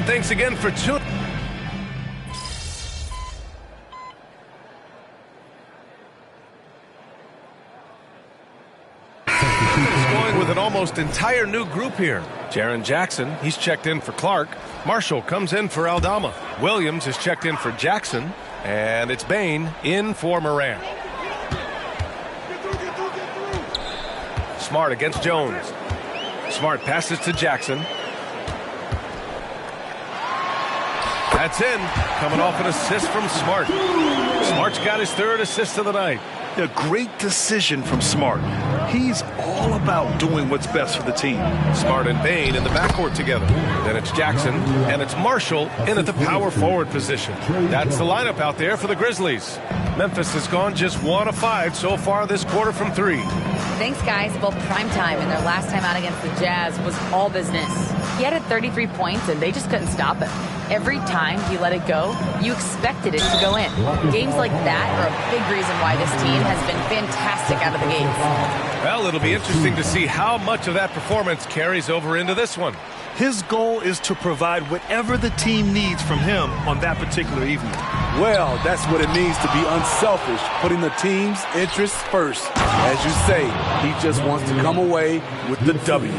thanks again for tuning. Going with an almost entire new group here. Jaren Jackson, he's checked in for Clark. Marshall comes in for Aldama. Williams is checked in for Jackson. And it's Bain in for Moran. Smart against Jones. Smart passes to Jackson. That's in. Coming off an assist from Smart. Smart's got his third assist of the night. A great decision from Smart. He's all about doing what's best for the team. Smart and Bain in the backcourt together. Then it's Jackson, and it's Marshall in at the power forward position. That's the lineup out there for the Grizzlies. Memphis has gone just 1 of 5 so far this quarter from 3. Thanks, guys. Both primetime and their last time out against the Jazz was all business. He had 33 points, and they just couldn't stop him. Every time he let it go, you expected it to go in. Games like that are a big reason why this team has been fantastic out of the gates. Well, it'll be interesting to see how much of that performance carries over into this one. His goal is to provide whatever the team needs from him on that particular evening. Well, that's what it means to be unselfish, putting the team's interests first. As you say, he just wants to come away with the W.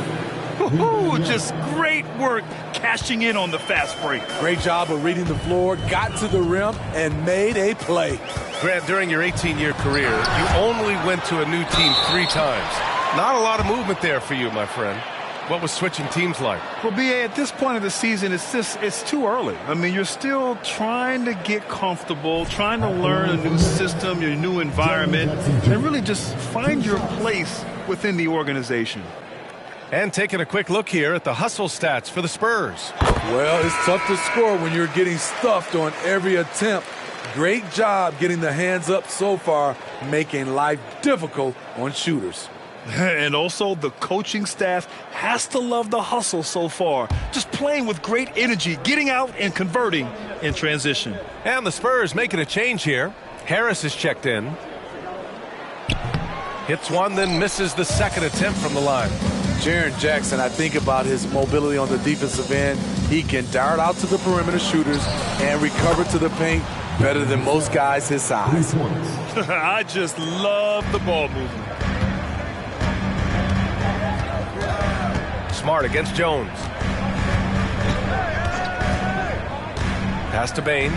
Just great work cashing in on the fast break. Great job of reading the floor, got to the rim, and made a play. Grant, during your 18-year career, you only went to a new team 3 times. Not a lot of movement there for you, my friend. What was switching teams like? Well, B.A., at this point of the season, it's too early. I mean, you're still trying to get comfortable, trying to learn a new system, your new environment, and really just find your place within the organization. And taking a quick look here at the hustle stats for the Spurs. Well, it's tough to score when you're getting stuffed on every attempt. Great job getting the hands up so far, making life difficult on shooters. And also, the coaching staff has to love the hustle so far. Just playing with great energy, getting out and converting in transition. And the Spurs making a change here. Harris is checked in. Hits one, then misses the second attempt from the line. Jaren Jackson, I think about his mobility on the defensive end. He can dart out to the perimeter shooters and recover to the paint better than most guys his size. I just love the ball movement. Smart against Jones. Pass to Bain.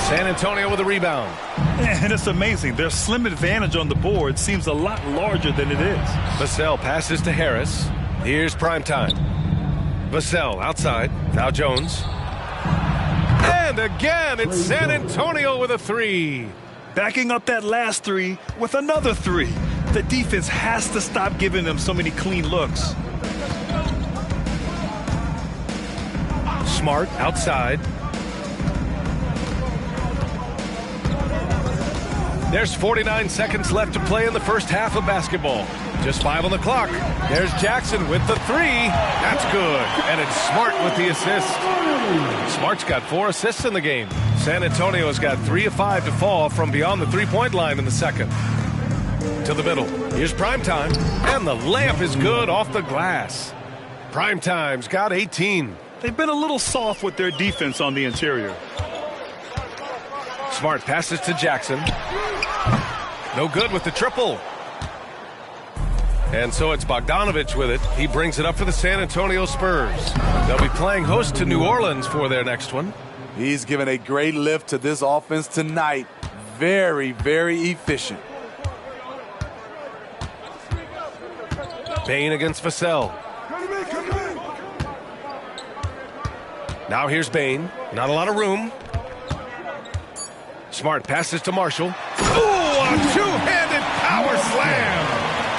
San Antonio with a rebound. And it's amazing. Their slim advantage on the board seems a lot larger than it is. Vassell passes to Harris. Here's primetime. Vassell outside. Now Jones. And again, it's San Antonio with a 3. Backing up that last 3 with another 3. The defense has to stop giving them so many clean looks. Smart outside. There's 49 seconds left to play in the first half of basketball. Just 5 on the clock. There's Jackson with the 3. That's good. And it's Smart with the assist. Smart's got 4 assists in the game. San Antonio's got 3 of 5 to fall from beyond the three-point line in the second. To the middle. Here's Primetime. And the layup is good off the glass. Primetime's got 18. They've been a little soft with their defense on the interior. Smart passes to Jackson. No good with the triple. And so it's Bogdanovich with it. He brings it up for the San Antonio Spurs. They'll be playing host to New Orleans for their next one. He's given a great lift to this offense tonight. Very, very efficient. Bain against Vassell. Now here's Bain. Not a lot of room. Smart passes to Marshall. Ooh, a two-handed power slam.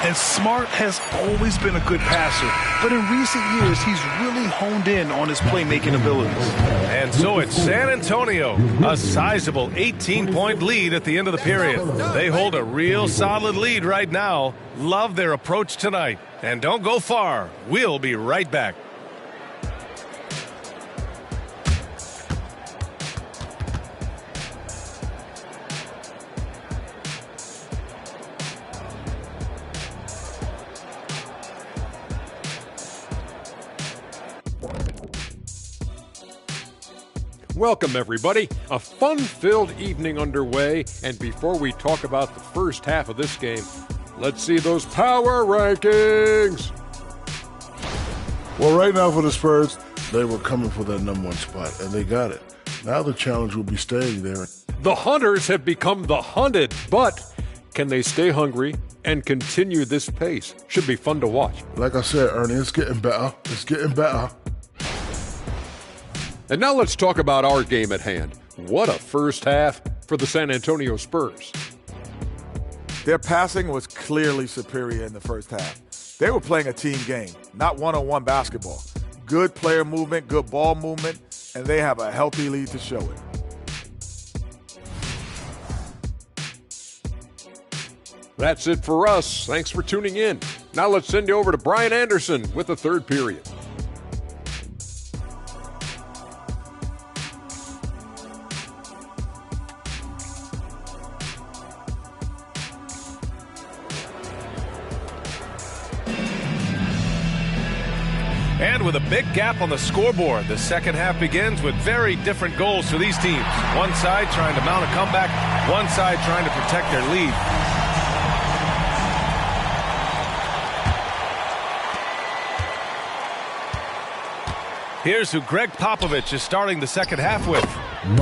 And Smart has always been a good passer, but in recent years, he's really honed in on his playmaking abilities. And so it's San Antonio, a sizable 18-point lead at the end of the period. They hold a real solid lead right now. Love their approach tonight. And don't go far. We'll be right back. Welcome, everybody. A fun-filled evening underway, and before we talk about the first half of this game, let's see those power rankings. Well, right now for the Spurs, they were coming for that number 1 spot, and they got it. Now the challenge will be staying there. The Hunters have become the hunted, but can they stay hungry and continue this pace? Should be fun to watch. Like I said, Ernie, it's getting better. It's getting better. And now let's talk about our game at hand. What a first half for the San Antonio Spurs. Their passing was clearly superior in the first half. They were playing a team game, not one-on-one basketball. Good player movement, good ball movement, and they have a healthy lead to show it. That's it for us. Thanks for tuning in. Now let's send you over to Brian Anderson with the third period. And with a big gap on the scoreboard, the second half begins with very different goals for these teams. One side trying to mount a comeback, one side trying to protect their lead. Here's who Greg Popovich is starting the second half with.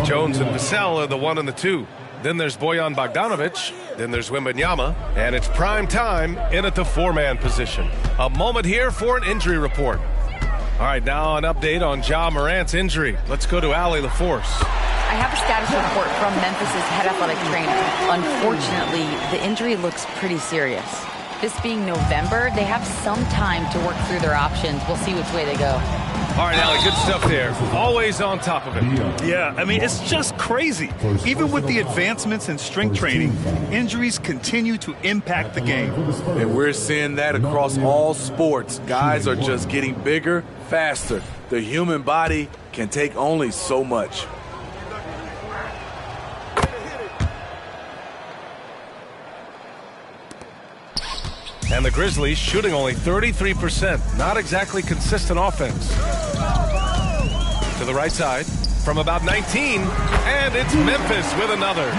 Jones and Vassell are the 1 and the 2. Then there's Bojan Bogdanovic. Then there's Wembanyama. And it's prime time in at the 4-man position. A moment here for an injury report. All right, now an update on Ja Morant's injury. Let's go to Allie LaForce. I have a status report from Memphis's head athletic trainer. Unfortunately, the injury looks pretty serious. This being November, they have some time to work through their options. We'll see which way they go. All right, Allie, good stuff there. Always on top of it. Yeah, I mean, it's just crazy. Even with the advancements in strength training, injuries continue to impact the game. And we're seeing that across all sports. Guys are just getting bigger, faster. The human body can take only so much. And the Grizzlies shooting only 33%. Not exactly consistent offense. To the right side from about 19. And it's Memphis with another.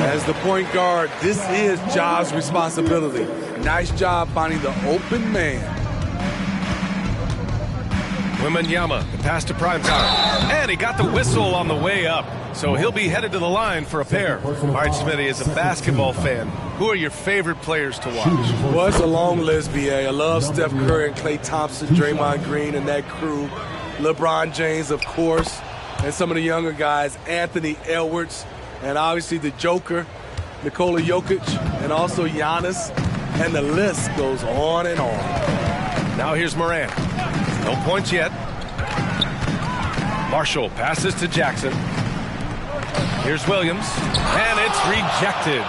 As the point guard, this is Ja's responsibility. Nice job finding the open man. Wembanyama, the pass to primetime. And he got the whistle on the way up. So he'll be headed to the line for a pair. All right, Smitty, as a basketball fan, who are your favorite players to watch? Well, it's a long list, B.A. I love Steph Curry and Klay Thompson, Draymond Green and that crew. LeBron James, of course. And some of the younger guys, Anthony Edwards. And obviously the Joker, Nikola Jokic. And also Giannis. And the list goes on and on. Now here's Morant. No points yet. Marshall passes to Jackson. Here's Williams, and it's rejected.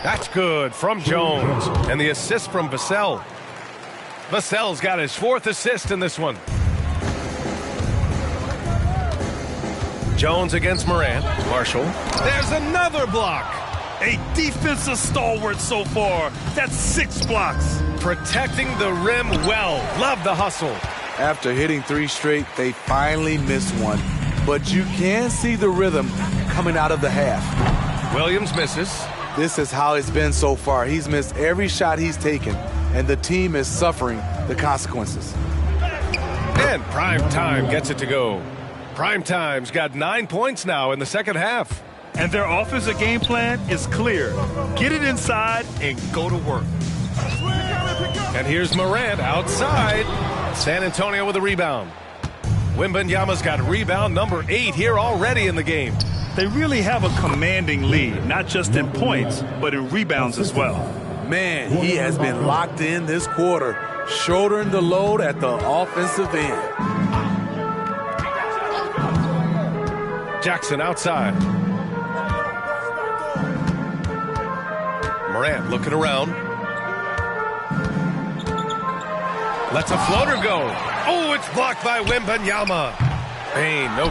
That's good from Jones, and the assist from Vassell. Vassell's got his 4th assist in this one. Jones against Morant. Marshall. There's another block. A defensive stalwart so far. That's 6 blocks. Protecting the rim well. Love the hustle. After hitting 3 straight, they finally missed one. But you can see the rhythm coming out of the half. Williams misses. This is how it's been so far. He's missed every shot he's taken, and the team is suffering the consequences. And Prime Time gets it to go. Prime Time's got 9 points now in the second half. And their offensive game plan is clear. Get it inside and go to work. And here's Morant outside. San Antonio with a rebound. Wembanyama's got rebound number 8 here already in the game. They really have a commanding lead, not just in points, but in rebounds as well. Man, he has been locked in this quarter, shouldering the load at the offensive end. Jackson outside. Morant looking around. Lets a floater go. Oh, it's blocked by Wembanyama. Payne, no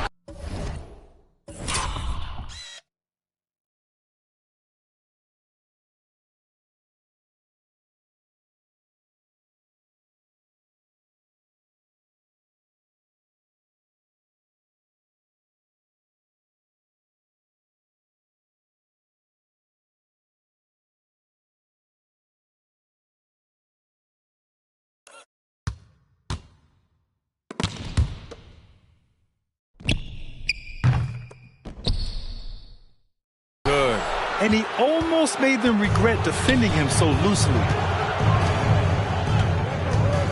and he almost made them regret defending him so loosely.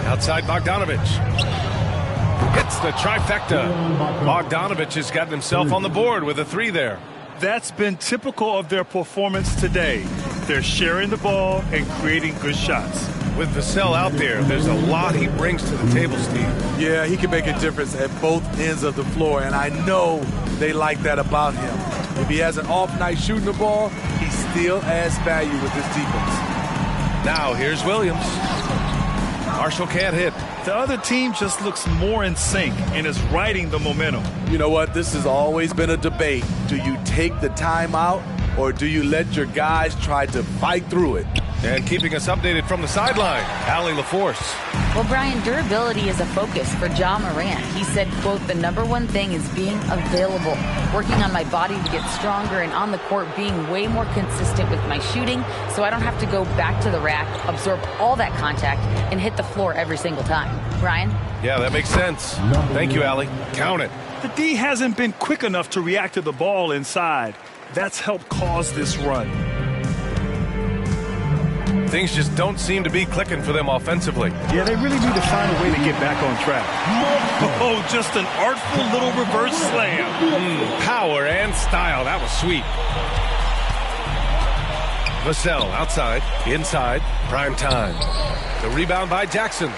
Outside Bogdanovich. Hits the trifecta. Bogdanovich has gotten himself on the board with a 3 there. That's been typical of their performance today. They're sharing the ball and creating good shots. With Vassell out there, there's a lot he brings to the table, Steve. Yeah, he can make a difference at both ends of the floor, and I know they like that about him. If he has an off night shooting the ball, he still adds value with his defense. Now here's Williams. Marshall can't hit. The other team just looks more in sync and is riding the momentum. You know what? This has always been a debate. Do you take the timeout, or do you let your guys try to fight through it? And keeping us updated from the sideline, Allie LaForce. Well, Brian, durability is a focus for Ja Morant. He said, quote, "The number one thing is being available, working on my body to get stronger, and on the court being way more consistent with my shooting so I don't have to go back to the rack, absorb all that contact, and hit the floor every single time." Brian? Yeah, that makes sense. Thank you, Allie. Count it. The D hasn't been quick enough to react to the ball inside. That's helped cause this run. Things just don't seem to be clicking for them offensively. Yeah, they really need to find a way to get back on track. Oh, just an artful little reverse slam. Power and style. That was sweet. Vassell outside, inside, prime time. The rebound by Jackson.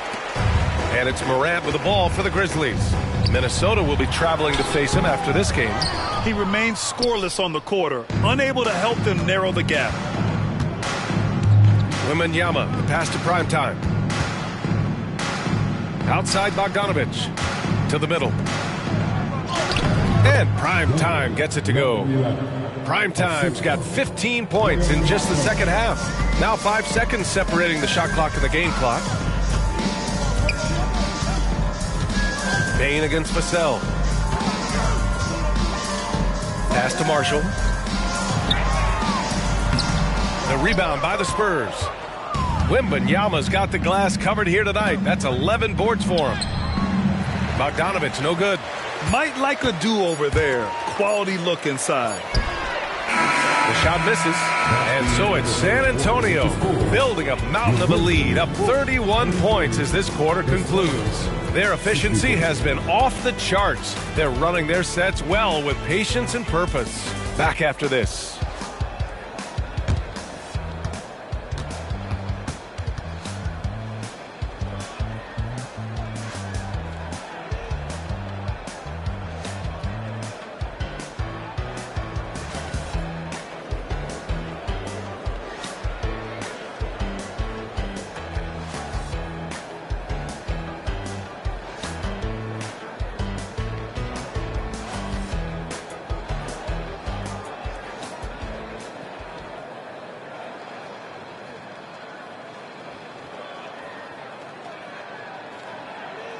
And it's Morant with the ball for the Grizzlies. Minnesota will be traveling to face him after this game. He remains scoreless on the quarter, unable to help them narrow the gap. Wembanyama, the pass to Primetime. Outside Bogdanovich. To the middle. And Primetime gets it to go. Primetime's got 15 points in just the second half. Now 5 seconds separating the shot clock and the game clock. Bane against Vassell. Pass to Marshall. The rebound by the Spurs. Wembanyama's got the glass covered here tonight. That's 11 boards for him. Bogdanovich, no good. Might like a do-over there. Quality look inside. The shot misses. And so it's San Antonio building a mountain of a lead, up 31 points as this quarter concludes. Their efficiency has been off the charts. They're running their sets well with patience and purpose. Back after this.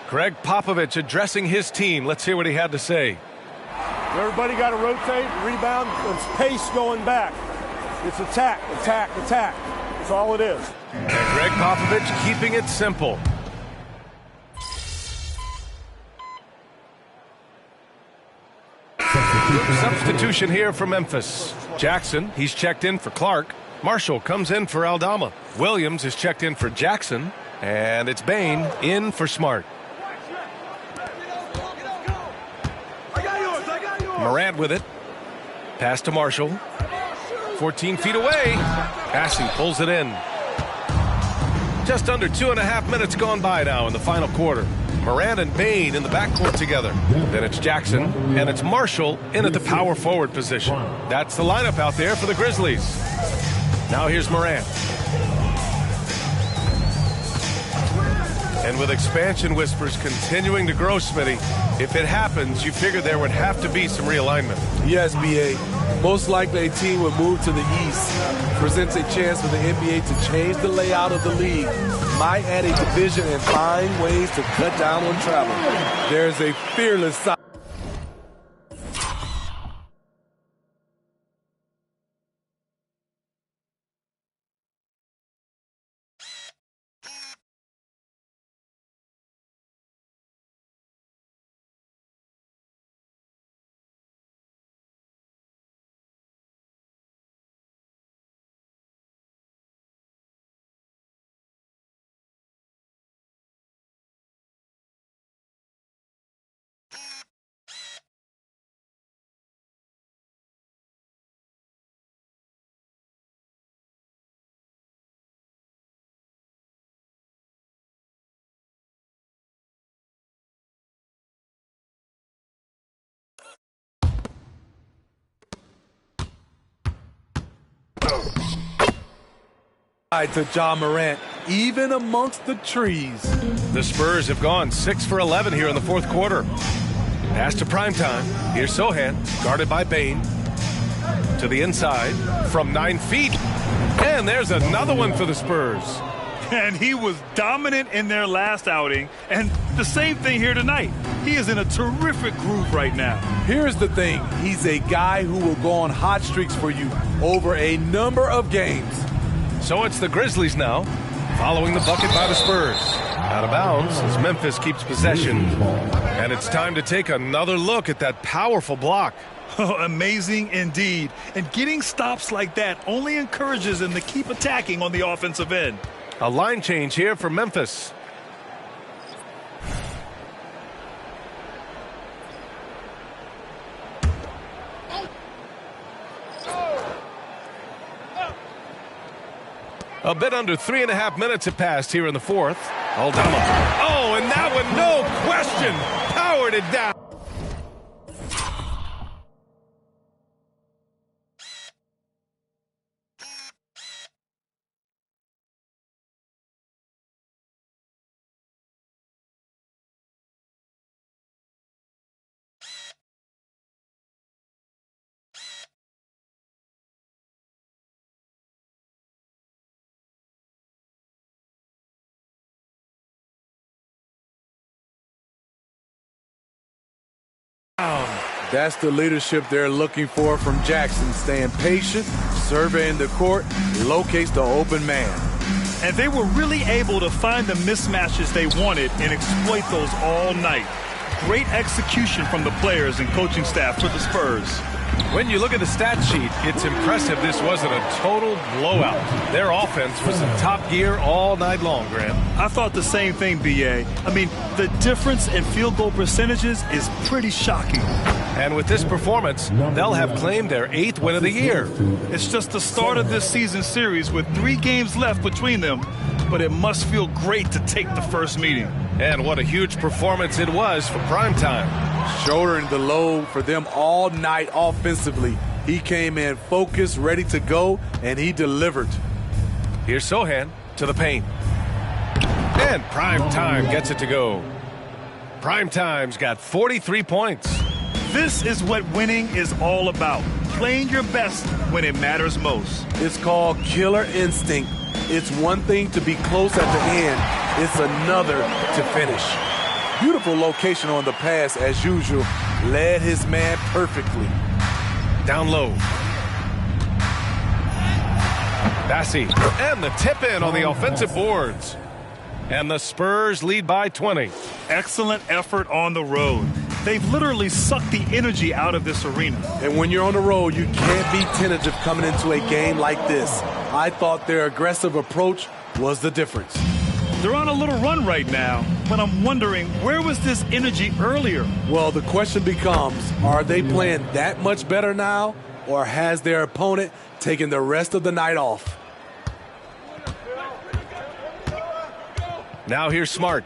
Greg Popovich addressing his team. Let's hear what he had to say. Everybody got to rotate, rebound, it's pace going back. It's attack, attack, attack. That's all it is. And Greg Popovich keeping it simple. Substitution here for Memphis. Jackson, he's checked in for Clark. Marshall comes in for Aldama. Williams is checked in for Jackson. And it's Bane in for Smart. Morant with it. Pass to Marshall. 14 feet away. Passing pulls it in. Just under 2.5 minutes gone by now in the final quarter. Morant and Bane in the backcourt together. Then it's Jackson and it's Marshall in at the power forward position. That's the lineup out there for the Grizzlies. Now here's Morant. And with expansion whispers continuing to grow, Smitty, if it happens, you figure there would have to be some realignment. Yes, B.A. Most likely a team would move to the east. Presents a chance for the NBA to change the layout of the league. Might add a division and find ways to cut down on travel. There's a fearless side. To Ja Morant, even amongst the trees. The Spurs have gone 6 for 11 here in the fourth quarter. Pass to Primetime. Here's Sochan, guarded by Bane. To the inside from 9 feet. And there's another one for the Spurs. And he was dominant in their last outing. And the same thing here tonight. He is in a terrific groove right now. Here's the thing. He's a guy who will go on hot streaks for you over a number of games. So it's the Grizzlies now, following the bucket by the Spurs. Out of bounds as Memphis keeps possession. And it's time to take another look at that powerful block. Oh, amazing indeed. And getting stops like that only encourages them to keep attacking on the offensive end. A line change here for Memphis. A bit under 3.5 minutes have passed here in the fourth. Aldama. Oh, and that one, no question, powered it down. That's the leadership they're looking for from Jackson. Staying patient, surveying the court, locates the open man. And they were really able to find the mismatches they wanted and exploit those all night. Great execution from the players and coaching staff for the Spurs. When you look at the stat sheet, it's impressive this wasn't a total blowout. Their offense was in top gear all night long, Graham. I thought the same thing, B.A. I mean, the difference in field goal percentages is pretty shocking. And with this performance, they'll have claimed their 8th win of the year. It's just the start of this season series with 3 games left between them, but it must feel great to take the first meeting. And what a huge performance it was for Primetime. Shouldering the load for them all night offensively. He came in focused, ready to go, and he delivered. Here's Sochan to the paint. And Primetime gets it to go. Primetime's got 43 points. This is what winning is all about. Playing your best when it matters most. It's called killer instinct. It's one thing to be close at the end. It's another to finish. Beautiful location on the pass as usual. Led his man perfectly. Down low. Bassey. And the tip in on the offensive boards. And the Spurs lead by 20. Excellent effort on the road. They've literally sucked the energy out of this arena. And when you're on the road, you can't be tentative coming into a game like this. I thought their aggressive approach was the difference. They're on a little run right now, but I'm wondering, where was this energy earlier? Well, the question becomes, are they playing that much better now, or has their opponent taken the rest of the night off? Now here's Smart.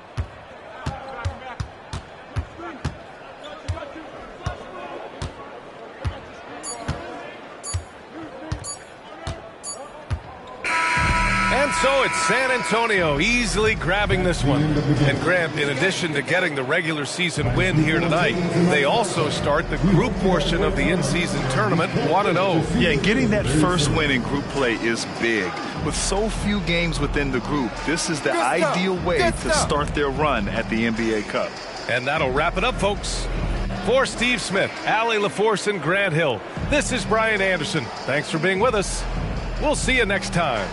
And so it's San Antonio easily grabbing this one. And Graham, in addition to getting the regular season win here tonight, they also start the group portion of the in-season tournament 1-0. Yeah, getting that first win in group play is big. With so few games within the group, this is the ideal way to start their run at the NBA Cup. And that'll wrap it up, folks. For Steve Smith, Allie LaForce, and Grant Hill, this is Brian Anderson. Thanks for being with us. We'll see you next time.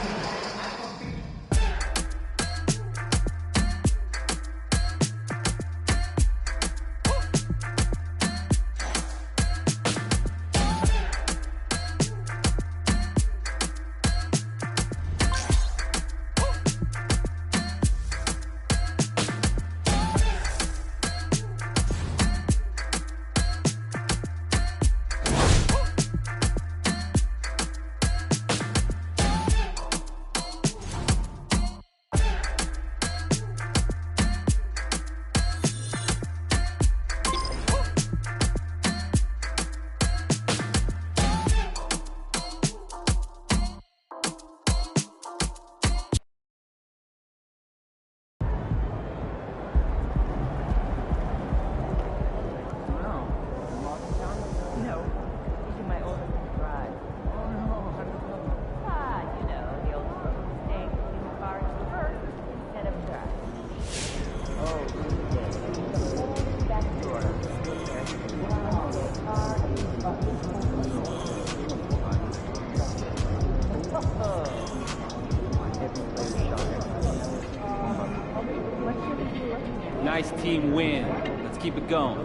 team win. Let's keep it going.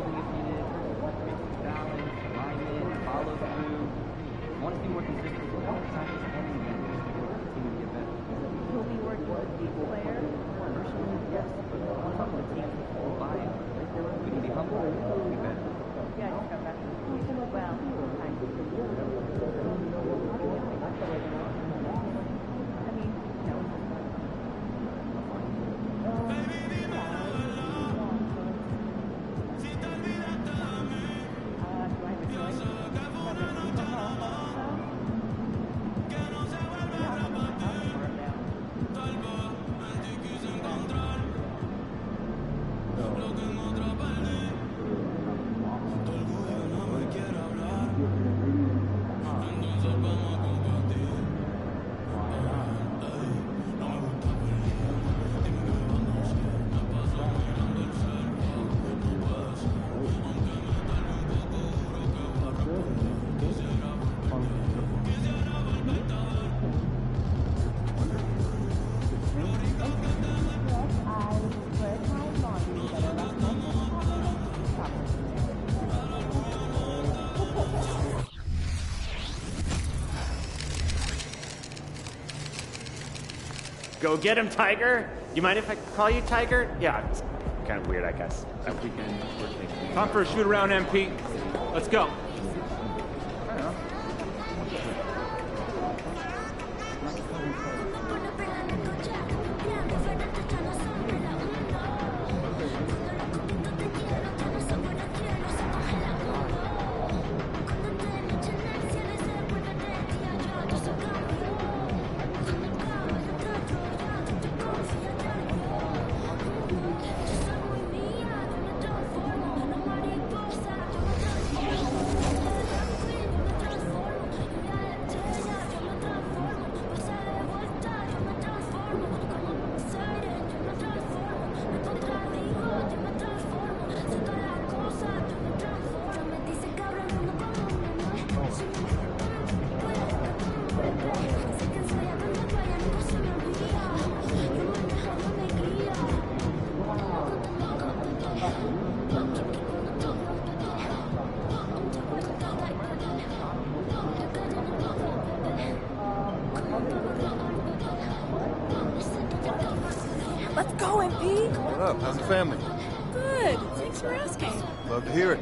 Go get him, Tiger. You mind if I call you Tiger? Yeah, it's kind of weird, I guess. Time for a shoot around, MP. Let's go. Let's go, MP. What up? How's the family? Good. Thanks for asking. Love to hear it.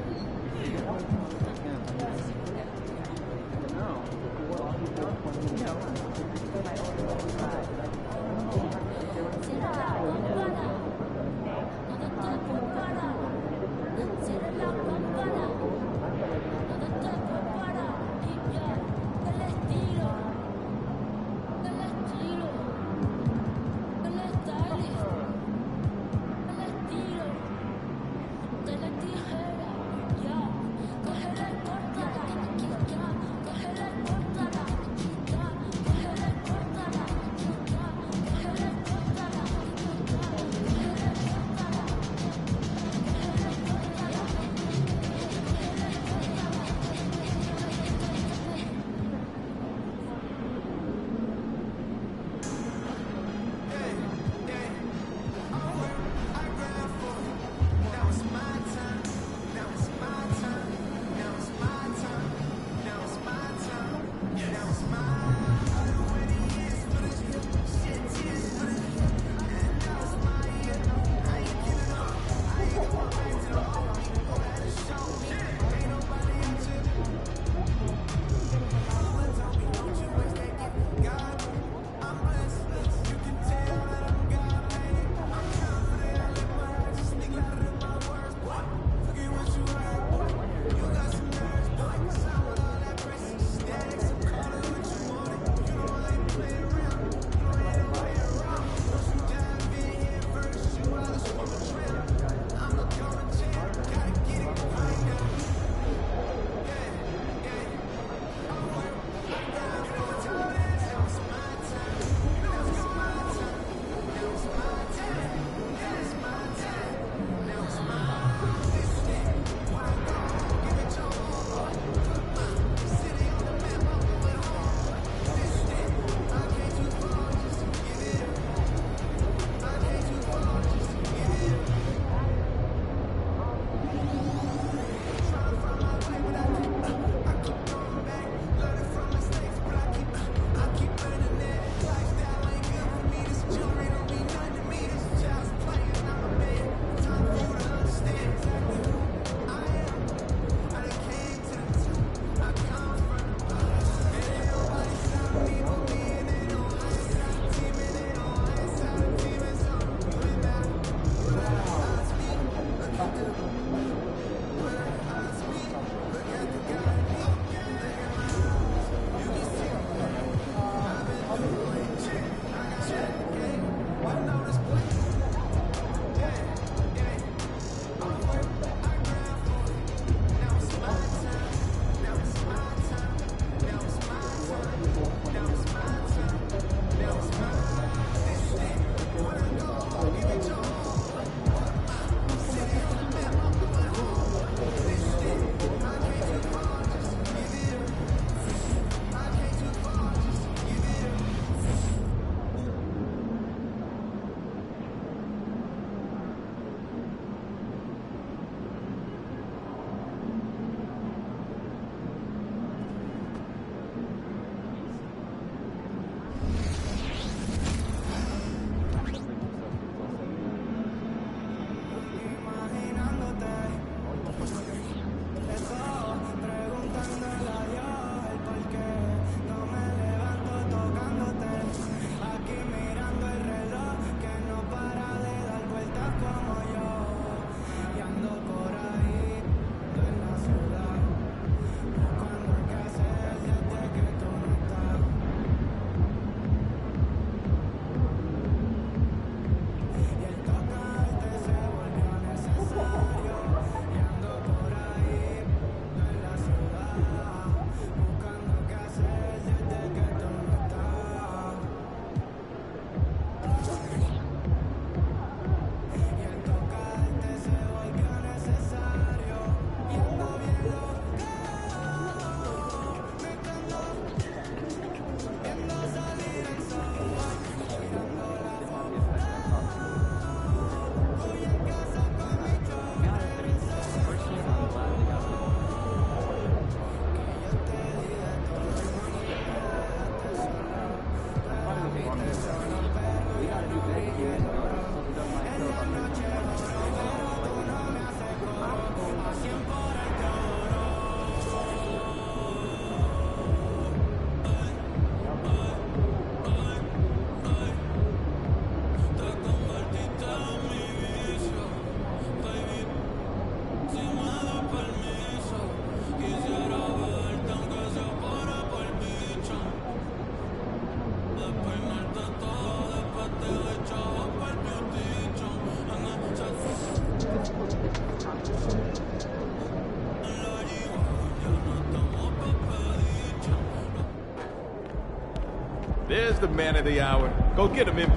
There's the man of the hour. Go get him, Imp.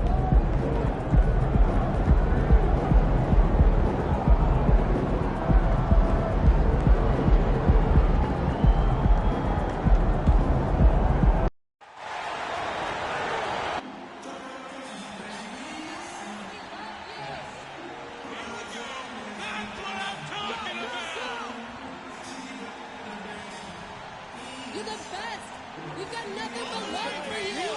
You're the best. We've got nothing but love for you.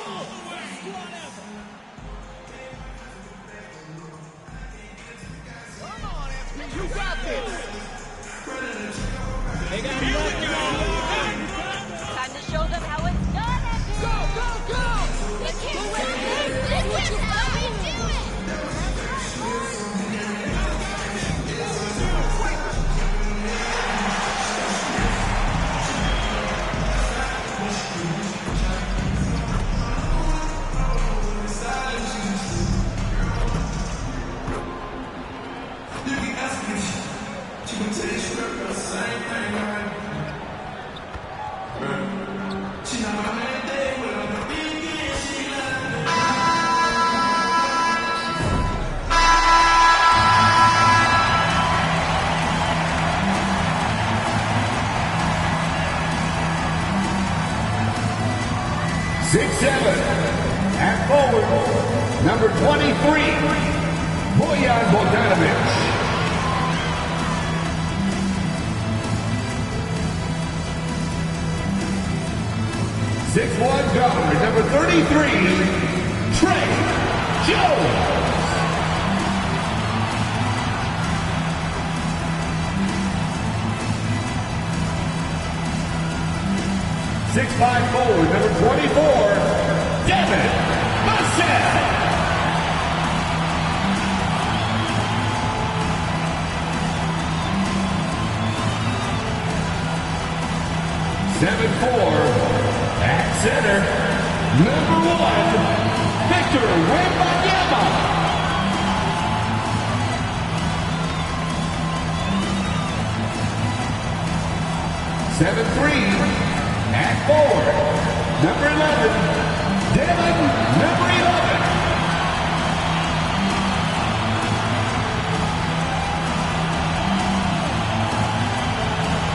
Come on, Anthony. You got this. They got Time to show them how it's done. Go, go, go. You can't win. This is how we do it. At forward, number 23, Bojan Bogdanovic. 6'1" guard, number 33, Tre Jones. 6'5" forward, number 24, Devin Vassell. 7'4", at center, number 1, Victor Wembanyama. 7'3", at forward, number 11, Devin, number 11.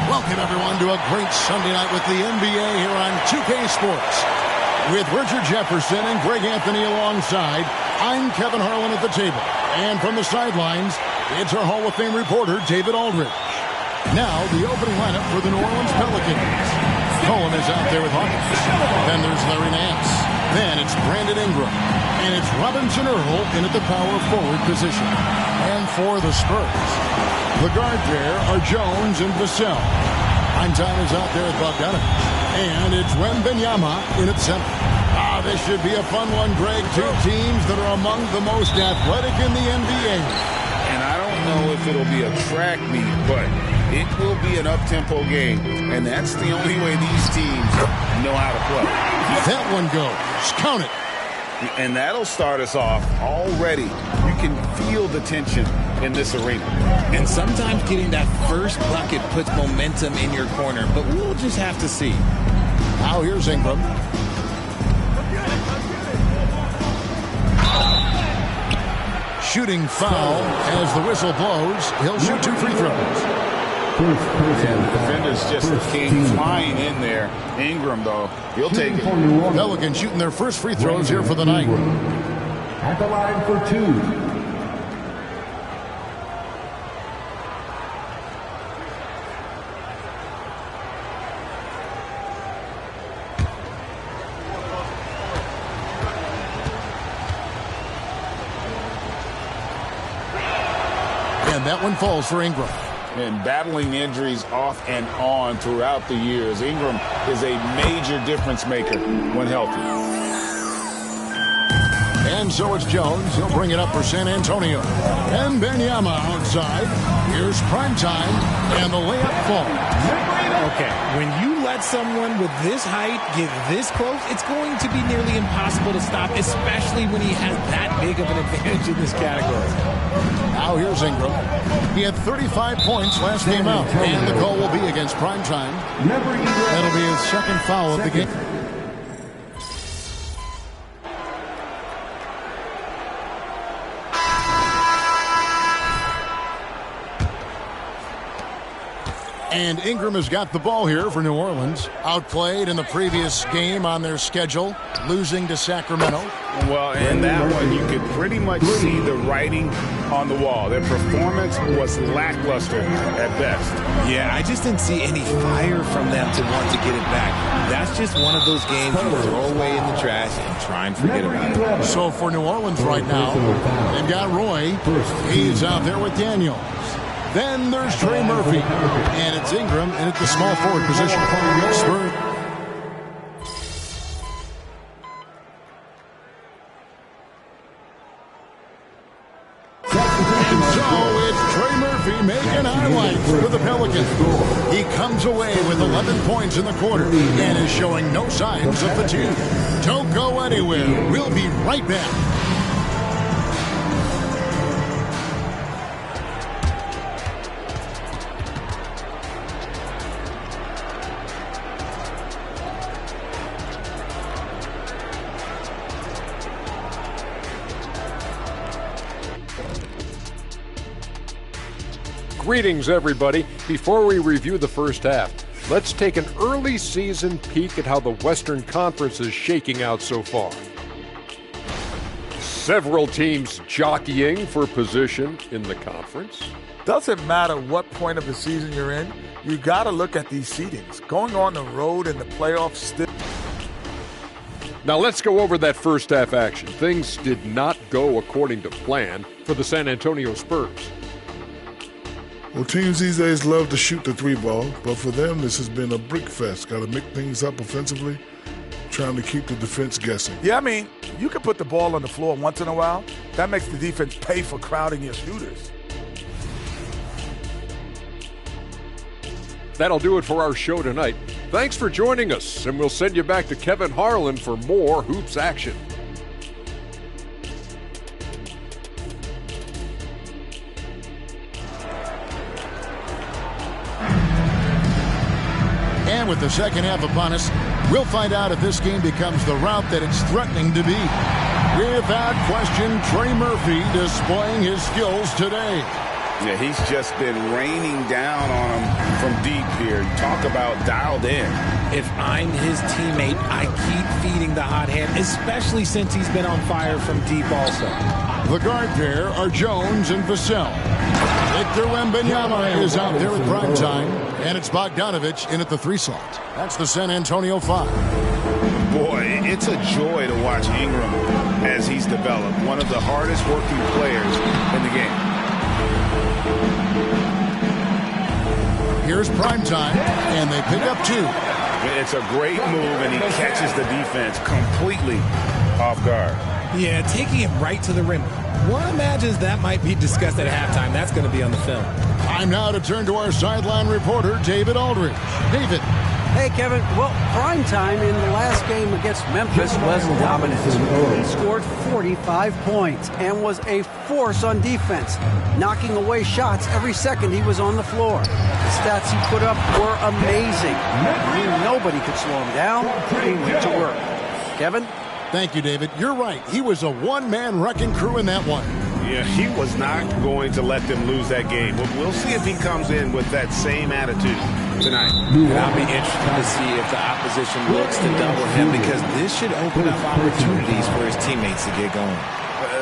Welcome, everyone, to a great Sunday night with the NBA here on 2K Sports. With Richard Jefferson and Greg Anthony alongside, I'm Kevin Harlan at the table. And from the sidelines, it's our Hall of Fame reporter, David Aldridge. Now, the opening lineup for the New Orleans Pelicans. Cohen is out there with Hawkins. Then there's Larry Nance. Then it's Brandon Ingram. And it's Robinson Earl in at the power forward position. And for the Spurs, the guard pair are Jones and Vassell. Time is out there with Bogdanovic. And it's Wembanyama in at center. This should be a fun one, Greg. Two teams that are among the most athletic in the NBA. And I don't know if it'll be a track meet, but it will be an up-tempo game, and that's the only way these teams know how to play. That one goes. Count it. And that'll start us off already. You can feel the tension in this arena. And sometimes getting that first bucket puts momentum in your corner, but we'll just have to see. Now here's Ingram. Shooting foul as the whistle blows. He'll shoot 2 free throws. And the defenders just came flying in there. Ingram, though, he'll take it. Pelicans shooting their first free throws here for the night. At the line for 2. And that one falls for Ingram. And battling injuries off and on throughout the years, Ingram is a major difference maker when healthy. And so it's Jones. He'll bring it up for San Antonio. And Wembanyama outside. Here's prime time. And the layup falls. Okay, when you let someone with this height get this close, it's going to be nearly impossible to stop, especially when he has that big of an advantage in this category. Now here's Ingram. He had 35 points last game out, and the call will be against primetime. That'll be his second foul of the game. And Ingram has got the ball here for New Orleans. Outplayed in the previous game on their schedule, losing to Sacramento. Well, in that one, you could pretty much see the writing on the wall. Their performance was lackluster at best. Yeah, I just didn't see any fire from them to want to get it back. That's just one of those games you throw away in the trash and try and forget about it. So for New Orleans right now, they've got Roy. He's out there with Daniels. Then there's Trey Murphy. And it's Ingram in at the small forward position. Spurs. And so it's Trey Murphy making highlights for the Pelicans. He comes away with 11 points in the quarter and is showing no signs of fatigue. Don't go anywhere. We'll be right back. Greetings, everybody. Before we review the first half, let's take an early season peek at how the Western Conference is shaking out so far. Several teams jockeying for position in the conference. Doesn't matter what point of the season you're in, you got to look at these seedings. Going on the road in the playoffs still. Now let's go over that first half action. Things did not go according to plan for the San Antonio Spurs. Well, teams these days love to shoot the three ball, but for them, this has been a brick fest. Got to mix things up offensively, trying to keep the defense guessing. Yeah, I mean, you can put the ball on the floor once in a while. That makes the defense pay for crowding your shooters. That'll do it for our show tonight. Thanks for joining us, and we'll send you back to Kevin Harlan for more hoops action. And with the second half upon us, we'll find out if this game becomes the route that it's threatening to be. Without question, Trey Murphy displaying his skills today. Yeah, he's just been raining down on him from deep here. Talk about dialed in. If I'm his teammate, I keep feeding the hot hand, especially since he's been on fire from deep also. The guard pair are Jones and Vassell. Victor Wembanyama is out there at prime time, and it's Bogdanovich in at the 3 slot. That's the San Antonio 5. Boy, it's a joy to watch Ingram as he's developed. One of the hardest working players in the game. Here's prime time, and they pick up 2. It's a great move, and he catches the defense completely off guard. Yeah, taking him right to the rim. One imagines that might be discussed at halftime. That's going to be on the film. Time now to turn to our sideline reporter, David Aldridge. David. Hey, Kevin. Well, prime time in the last game against Memphis was dominant. He scored 45 points and was a force on defense, knocking away shots every second he was on the floor. The stats he put up were amazing. Nobody could slow him down. He went to work. Kevin? Thank you, David. You're right. He was a one-man wrecking crew in that one. Yeah, he was not going to let them lose that game. We'll see if he comes in with that same attitude tonight. And I'll be interested to see if the opposition looks to double him, because this should open up opportunities for his teammates to get going.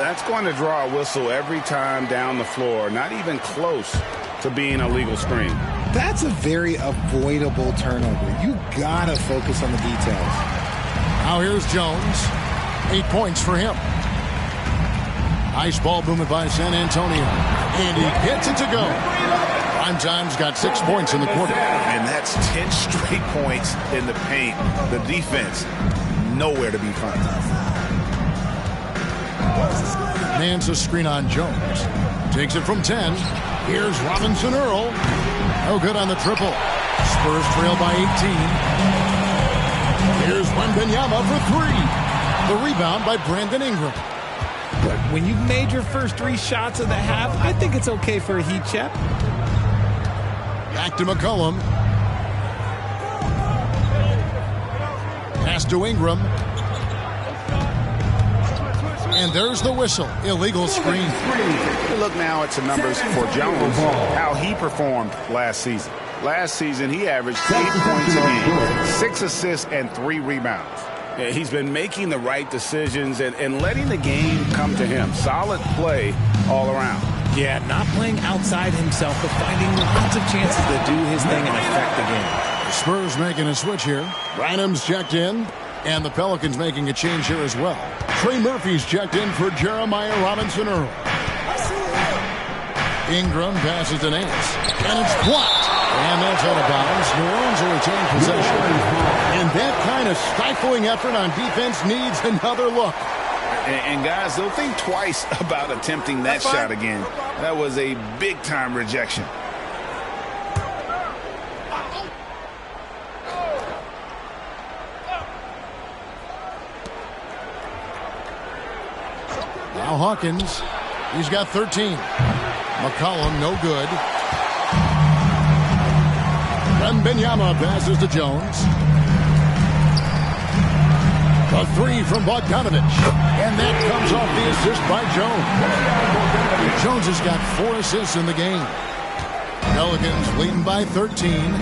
That's going to draw a whistle every time down the floor, not even close to being a legal screen. That's a very avoidable turnover. You got to focus on the details. Now here's Jones. 8 points for him. Nice ball movement by San Antonio. And he gets it to go. Primetime's got 6 points in the quarter. And that's 10 straight points in the paint. The defense, nowhere to be found. Man's a screen on Jones. Takes it from 10. Here's Robinson Earl. No good on the triple. Spurs trail by 18. Here's Wembanyama for 3. The rebound by Brandon Ingram. But when you've made your first 3 shots of the half, I think it's okay for a heat check. Back to McCollum. Pass to Ingram. And there's the whistle. Illegal screen. Look now at some numbers for Jones, how he performed last season. Last season, he averaged 8 points a game, 6 assists, and 3 rebounds. Yeah, he's been making the right decisions and letting the game come to him. Solid play all around. Yeah, not playing outside himself, but finding lots of chances to do his thing and affect the game. The Spurs making a switch here. Branham's checked in, and the Pelicans making a change here as well. Trey Murphy's checked in for Jeremiah Robinson-Earl. Ingram passes to Nance, and it's blocked. And that's out of bounds. New Orleans will retain possession. And that kind of stifling effort on defense needs another look. And guys, they'll think twice about attempting that shot again. That was a big-time rejection. Now Hawkins, he's got 13. McCollum, no good. Wembanyama passes to Jones. A 3 from Bogdanovich. And that comes off the assist by Jones. Jones has got 4 assists in the game. Pelicans leading by 13.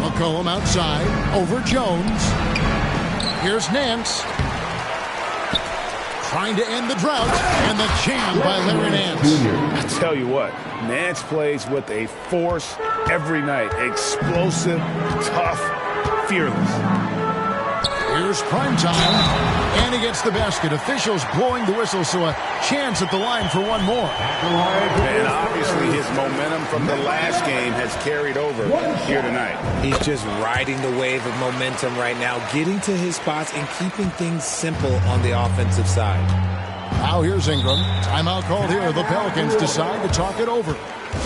McCollum outside. Over Jones. Here's Nance. Trying to end the drought, and the jam by Larry Nance. I tell you what, Nance plays with a force every night. Explosive, tough, fearless. Here's prime time, and he gets the basket. Officials blowing the whistle, so a chance at the line for one more. And obviously his momentum from the last game has carried over here tonight. He's just riding the wave of momentum right now, getting to his spots and keeping things simple on the offensive side. Now here's Ingram. Timeout called here. The Pelicans decide to talk it over.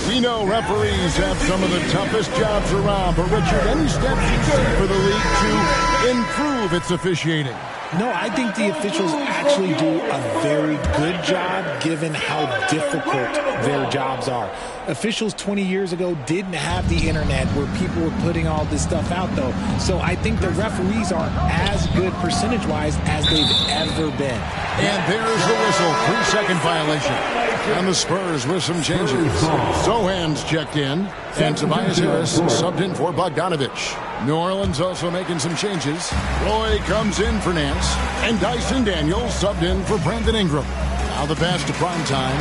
We know referees have some of the toughest jobs around, but Richard, any steps you take for the league to improve its officiating? No, I think the officials actually do a very good job given how difficult their jobs are. Officials 20 years ago didn't have the internet where people were putting all this stuff out, though. So I think the referees are as good percentage-wise as they've ever been. And there's the whistle. 3-second violation. And the Spurs with some changes. Sohan's checked in, and Tobias Harris subbed in for Bogdanovich. New Orleans also making some changes. Roy comes in for Nance, and Dyson Daniels subbed in for Brandon Ingram. Now the pass to Primetime.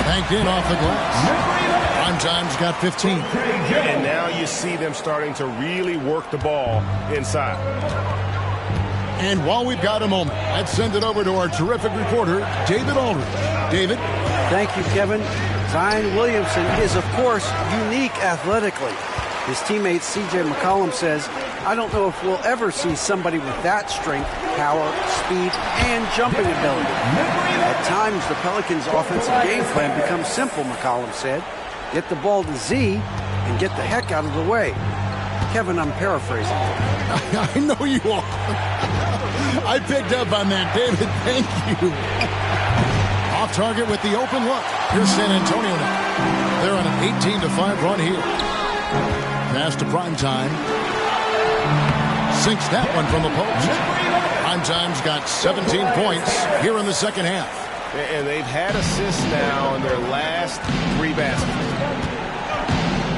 Banked in off the glass. Primetime's got 15. And now you see them starting to really work the ball inside. And while we've got a moment, let's send it over to our terrific reporter, David Aldridge. David? Thank you, Kevin. Zion Williamson is, of course, unique athletically. His teammate C.J. McCollum says, I don't know if we'll ever see somebody with that strength, power, speed, and jumping ability. At times, the Pelicans' offensive game plan becomes simple, McCollum said. Get the ball to Z and get the heck out of the way. Kevin, I'm paraphrasing. I know you are. I picked up on that, David. Thank you. Off target with the open look. Here's San Antonio now. They're on an 18-5 run here. Pass to Primetime. Sinks that one from the post. Primetime's got 17 points here in the second half. And they've had assists now in their last 3 baskets.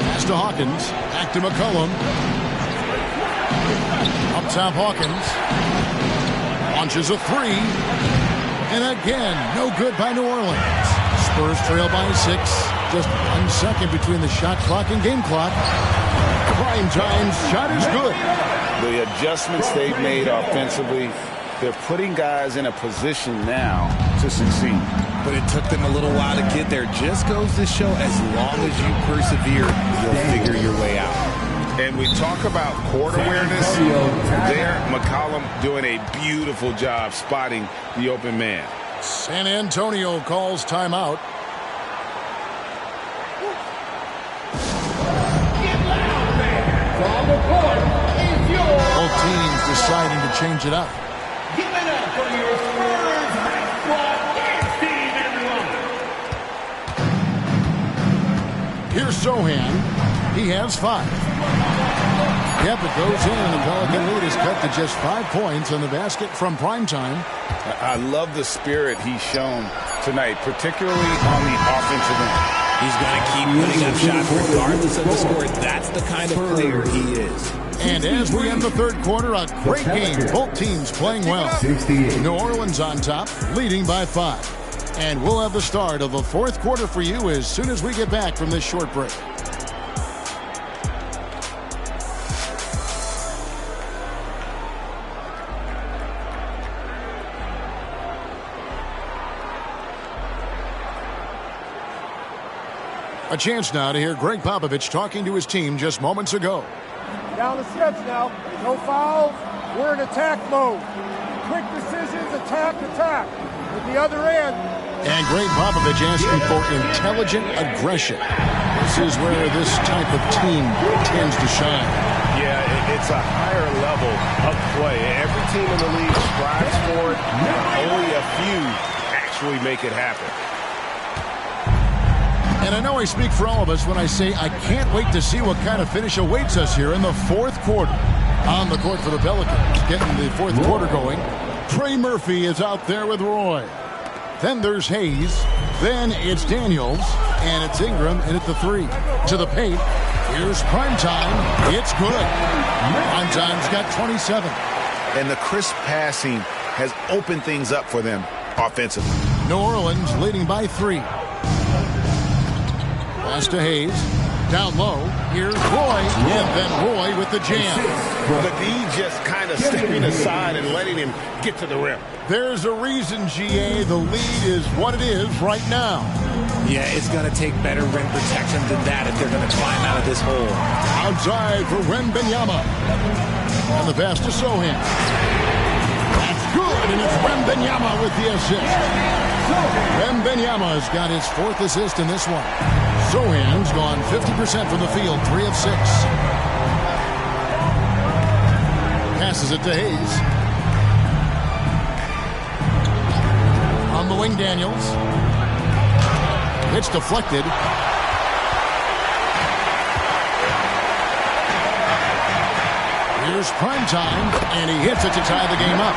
Pass to Hawkins. Back to McCollum. Up top Hawkins. Launches a 3. And again, no good by New Orleans. Spurs trail by 6. Just 1 second between the shot clock and game clock. Primetime's shot is good. The adjustments they've made offensively, they're putting guys in a position now to succeed. But it took them a little while to get there. Just goes to show as long as you persevere, you'll figure your way out. And we talk about court awareness. There, McCollum doing a beautiful job spotting the open man. San Antonio calls timeout. Both teams deciding to change it up. Give it up for your Spurs Hot Squad team, everyone. Here's Sohan. He has 5. Yep, it goes in, and the Pelican lead is cut to just 5 points on the basket from Primetime. I love the spirit he's shown tonight, particularly on the offensive end. He's going to keep putting up shots regardless of the score. That's the kind of player he is. And as we end the third quarter, a great game. Both teams playing well. New Orleans on top, leading by 5. And we'll have the start of the fourth quarter for you as soon as we get back from this short break. A chance now to hear Greg Popovich talking to his team just moments ago. Down the stretch now. No fouls. We're in attack mode. Quick decisions, attack. At the other end. And Greg Popovich asking for intelligent aggression. This is where this type of team tends to shine. Yeah, it's a higher level of play. Every team in the league strives for it, and only a few actually make it happen. And I know I speak for all of us when I say I can't wait to see what kind of finish awaits us here in the fourth quarter. On the court for the Pelicans, getting the fourth quarter going. Trey Murphy is out there with Roy. Then there's Hayes. Then it's Daniels. And it's Ingram in at the 3. To the paint. Here's Primetime. It's good. Primetime's got 27. And the crisp passing has opened things up for them offensively. New Orleans leading by 3. Pass to Hayes. Down low. Here's Roy. And then Roy with the jam. The D just kind of stepping aside and letting him get to the rim. There's a reason, GA, the lead is what it is right now. Yeah, it's going to take better rim protection than that if they're going to climb out of this hole. Outside for Wembanyama. And the pass to Sohan. That's good, and it's Wembanyama with the assist. Wembanyama's got his 4th assist in this one. Sohan's gone 50% from the field, 3 of 6. Passes it to Hayes. On the wing, Daniels. It's deflected. Here's Primetime, and he hits it to tie the game up.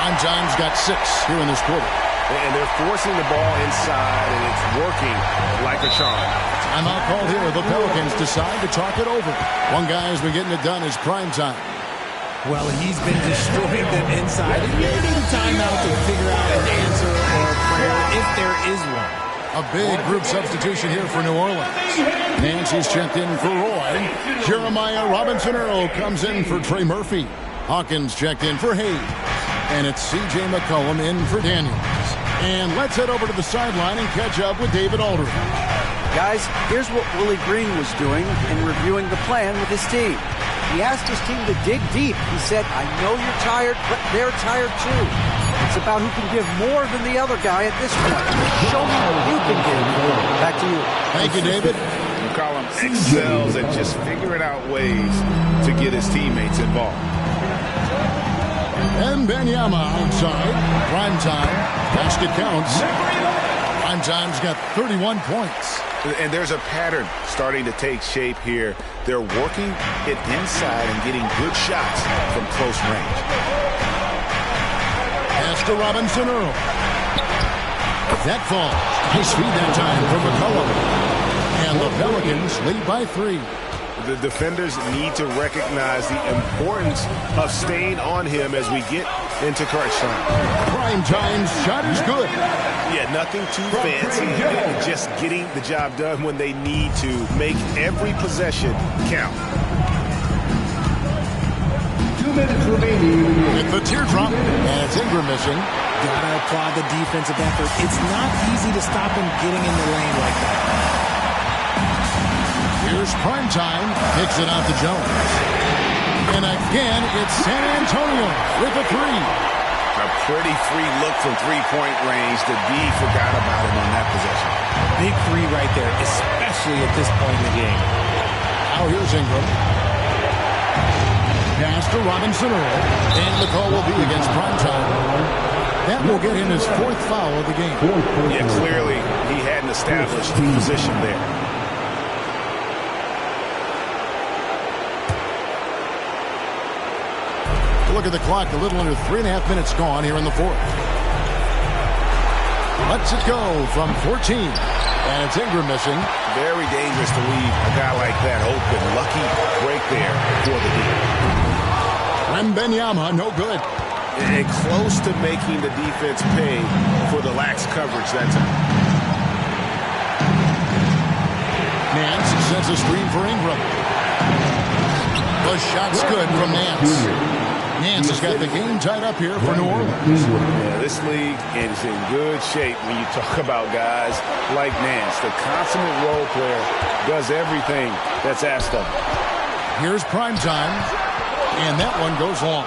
Primetime's got 6 here in this quarter. And they're forcing the ball inside, and it's working like a charm. Timeout called here. The Pelicans decide to talk it over. One guy who's been getting it done is Primetime. Well, he's been destroying them inside. And they need a timeout to figure out an answer or a prayer, if there is one. A big group substitution here for New Orleans. Nancy's checked in for Roy. Jeremiah Robinson-Earl comes in for Trey Murphy. Hawkins checked in for Hayes. And it's C.J. McCollum in for Daniels. And let's head over to the sideline and catch up with David Aldridge. Guys, here's what Willie Green was doing in reviewing the plan with his team. He asked his team to dig deep. He said, I know you're tired, but they're tired too. It's about who can give more than the other guy at this point. Show me what you can give. Back to you. Thank you, David. McCollum excels at just figuring out ways to get his teammates involved. And Wembanyama outside. Primetime. Basket counts. Primetime's got 31 points. And there's a pattern starting to take shape here. They're working it inside and getting good shots from close range. Pass to Robinson-Earl. That falls. Nice feed that time from McCollum. And the Pelicans lead by 3. The defenders need to recognize the importance of staying on him as we get into crunch time. Primetime's shot is good. Yeah, nothing too fancy. Just getting the job done when they need to. Make every possession count. 2 minutes remaining. With the teardrop, and it's Ingram missing. Gotta applaud the defensive effort. It's not easy to stop him getting in the lane like that. Here's Primetime, kicks it out to Jones. And again, it's San Antonio with a 3. A pretty free look from three-point range. The D forgot about him on that possession. Big 3 right there, especially at this point in the game. Now here's Ingram. Pass to Robinson-Earl. And the call will be against Primetime. That will get him his 4th foul of the game. Yeah, clearly he hadn't established position there. Look at the clock, a little under 3.5 minutes gone here in the 4th. Let's it go from 14. And it's Ingram missing. Very dangerous to leave a guy like that open. Lucky break there for the defense. Wembanyama, no good. And close to making the defense pay for the lax coverage that time. Nance sends a screen for Ingram. The shot's good from Nance. Nance has got the game tied up here for New Orleans. Yeah, this league is in good shape when you talk about guys like Nance. The consummate role player does everything that's asked of him. Here's prime time, and that one goes long.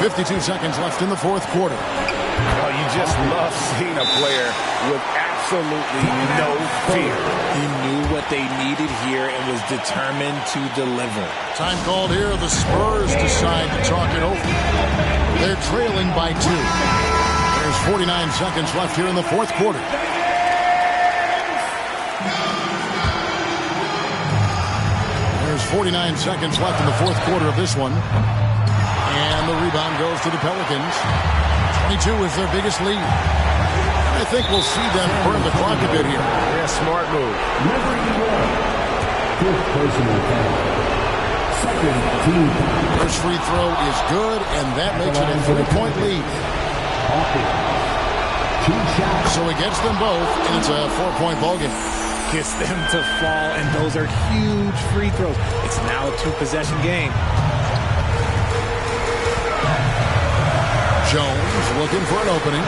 52 seconds left in the fourth quarter. Oh, you just love seeing a player with absolutely no fear. He knew what they needed here and was determined to deliver. Time called here. The Spurs decide to talk it over. They're trailing by 2. There's 49 seconds left here in the fourth quarter. There's 49 seconds left in the fourth quarter of this one. And the rebound goes to the Pelicans. 22 is their biggest lead. I think we'll see them burn the clock a bit here. Yeah, smart move. Fifth personal foul. Second team. First free throw is good, and that makes it a 3-point lead. So he gets them both, and it's a 4-point ballgame. Gets them to fall, and those are huge free throws. It's now a 2-possession game. Jones looking for an opening.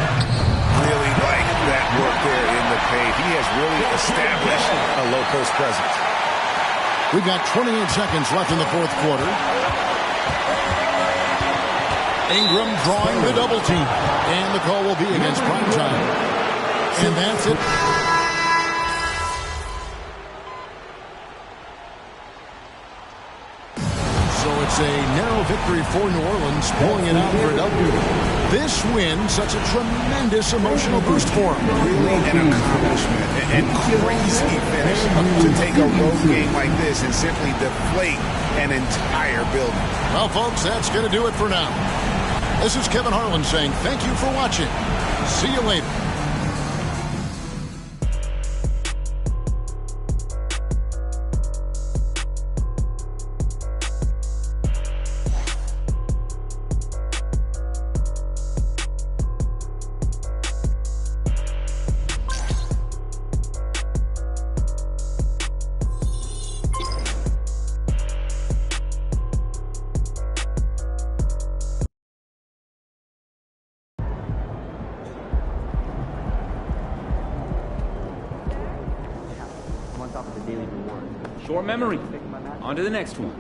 Really like that work there in the paint. He has really established a low-post presence. We've got 28 seconds left in the fourth quarter. Ingram drawing the double team. And the call will be against prime time. And that's it. So it's a narrow victory for New Orleans, pulling it out for a W. This win, such a tremendous emotional boost for them. Really an accomplishment and crazy finish to take a road game like this and simply deflate an entire building. Well, folks, that's going to do it for now. This is Kevin Harlan saying thank you for watching. See you later. Short memory. On to the next one.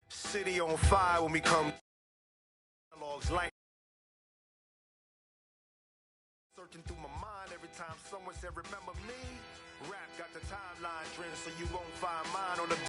City on fire when we come. Like searching through my mind every time someone said remember me. Rap got the timeline trend so you won't find mine on the